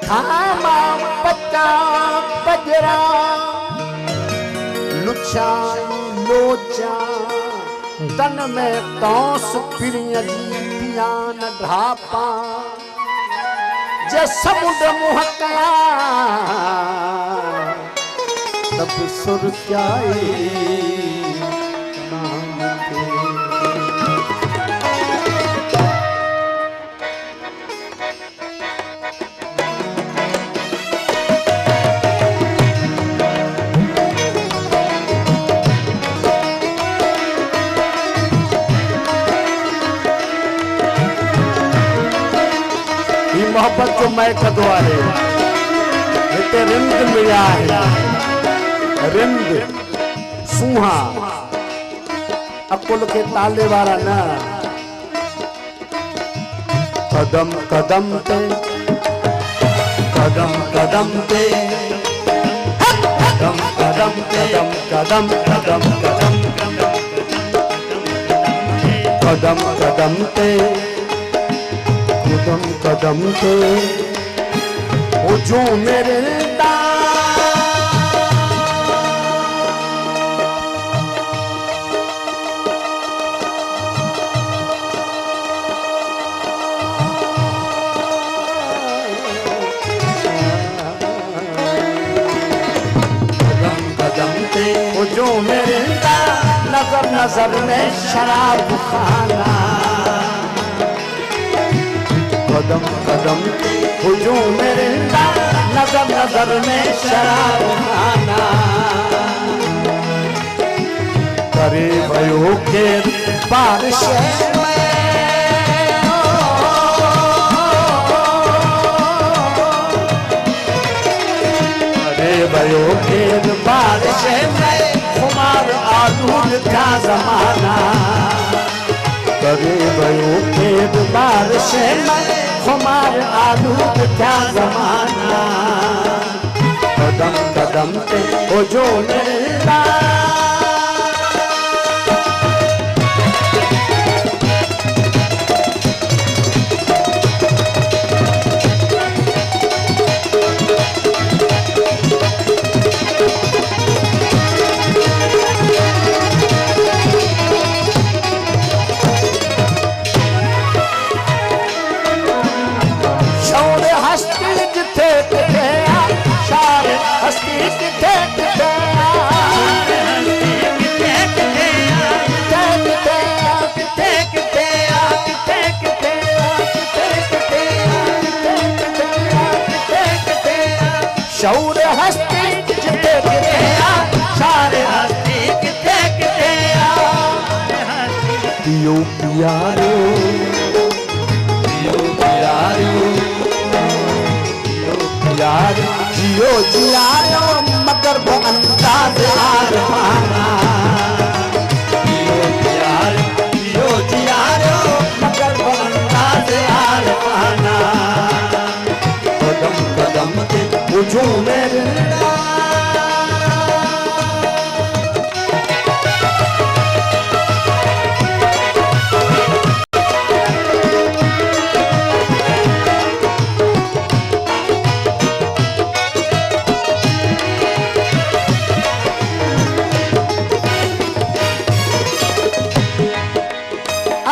खामा पत्ता बजरा लुचा लोचा तन में तौस पिरिया पियान ढापा जे समुद्र मुहकया तब सुर जाए मोहब्बत जो मैं कदवारे इते रिंद मिया है रिंद सुहा अकुल के ताले वाला ना कदम कदम पे कदम कदम पे कदम कदम कदम कदम कदम कदम कदम कदम पे कदम कदम पे वो जो मेरे कदम कदम पे वो जो मेरे नजर नजर में शराब खाना कदम कदम हुजूम मेरे नजर नजर में शराब खाना करे भयो के बारिश करे भयो के बारिश में खुमार आलूद का जमाना करे भयो के बारिश में खुमार आलूद क्या जमाना कदम कदम पे वो जो मिलता शौर हस्ती किथे किथे सारे हस्ती किथे किथे पियो प्यारो पियो प्यारो पियो प्यारो जियो जियारो मगर वो अंदाज आरमाना पियो प्यारो जियो जियारो मगर वो अंदाज आरमाना कदम कदम के जो मेरे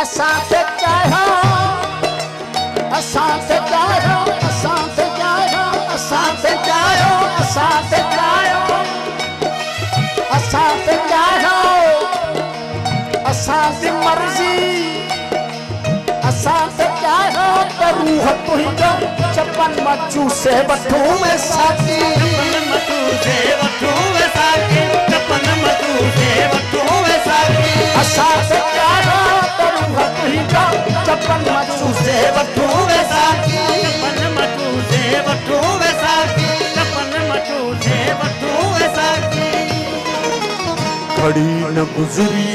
असांते चाहो असांते चाहो असांते चाहो असांते चाहो असांते चाहो असांते चाहो असांती मर्जी असांते चाहो त रूह तुंहिंजो चपन मचू से वठू में साथी चपन मचू से वठू में साथी चपन मचू से वठू में साथी असांते चाहो त रूह तुंहिंजो चपन मचू से वठू में साथी चपन मचू से वठू में साथी चपन मचू से वठू में साथी घड़ी न गुजरी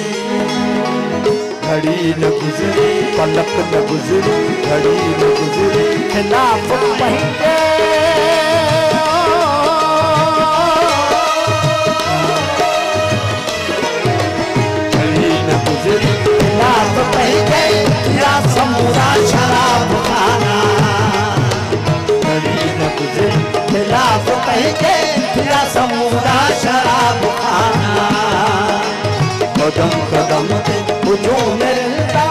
घड़ी न गुजरी पलक न गुजरी घड़ी न गुजरी खिलाफ पहले घड़ी न गुजरी खिलाफ पहले के तेरा समूरा शराब खाना कदम कदम पे हुजूम मिलता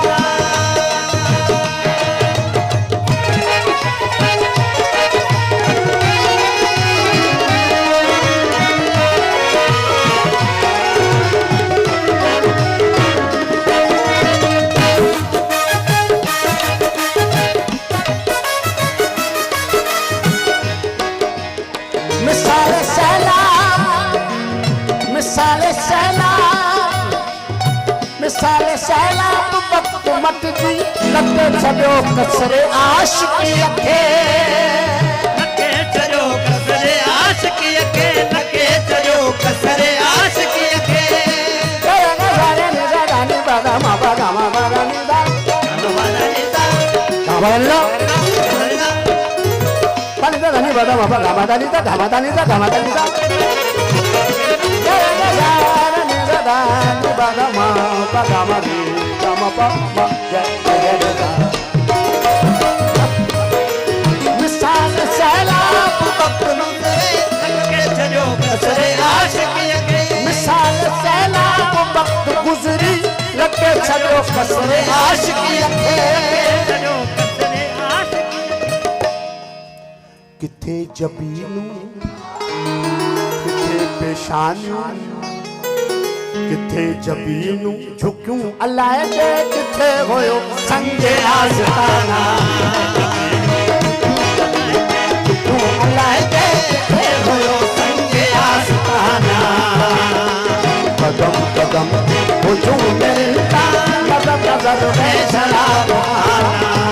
मिसाल सैलाब वक्त मत जी लगे छॾियो कसरे आशिकी खे लगे छॾियो कसरे आशिकी खे लगे छॾियो कसरे आशिकी खे रे ने रे ने बागा मा बागा मा बागा नी दा बाबा पानी दा नी बागा मा बागा मा दा नी दा मा दा नी दा मा दा नी दा Bagama, Bagama, Gama, Papa, Misal Salam, Misal Salam, Guzri, Lake Chado, Kasare, Ashiki, Kithe Jabinu, Kithe Peshanu. किथे जबीनू झुक्यूं अलाए के किथे होयो संगे आस्ताना अलाए के किथे होयो संगे आस्ताना कदम कदम हुजूम मिलता नजर नजर में शराब खाना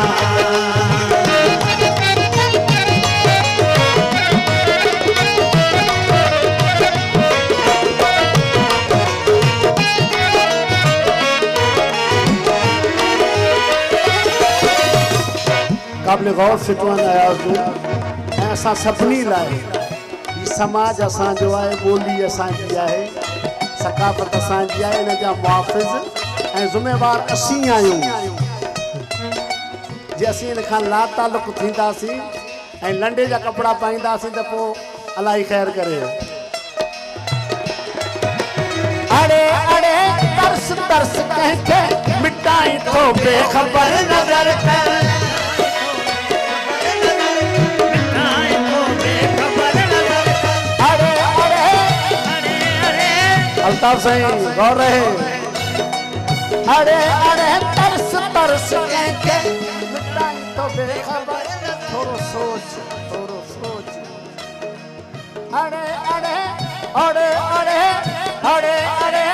काबिल गौर फिटवन आयाज़ू असां सभिनी लाइ ही समाज असांजो आहे ॿोली असांजी आहे सकाफ़त असांजी आहे इन जा मुहाफ़िज़ ऐं ज़िम्मेवार असीं आहियूं जे असीं इन खां लातालुक़ थींदासीं ऐं लंडे जा कपिड़ा पाईंदासीं त पोइ अलाही ख़ैर करे अड़े अड़े तरस तरस कंहिंखे मिटाई थो बेख़बर नज़र कर अल्ताफ साईं गौर रहे अरे अरे तरस तरस के मिटाई तो बेखबर थोरो सोच अरे अरे अरे अरे अरे अरे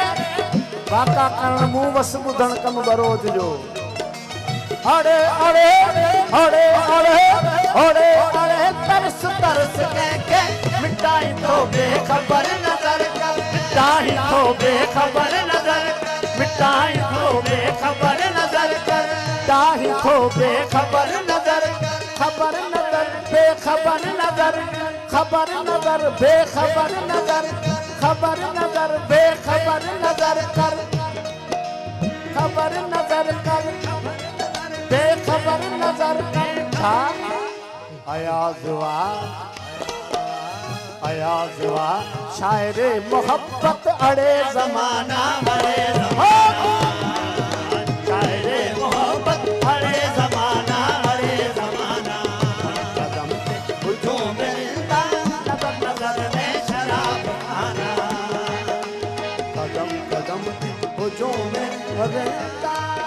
वाका करण मुंह वस ॿुधण कम बरोज जो अरे अरे अरे अरे अरे अरे तरस तरस के मिटाई तो बेखबर नजर कर मिटाई तो बेखबर नजर मिटाई तो बेखबर नजर कर मिटाई तो बेखबर नजर खबर नजर बेखबर नजर खबर नजर बेखबर नजर खबर नजर बेखबर नजर कर खबर नजर कर बेखबर नजर कर अयाज़वा शायरे मोहब्बत अड़े ज़माना शायरे मोहब्बत अड़े ज़माना कदम पे हुजूम मिलता नजर नजर में शराब खाना कदम कदम पे हुजूम मिलता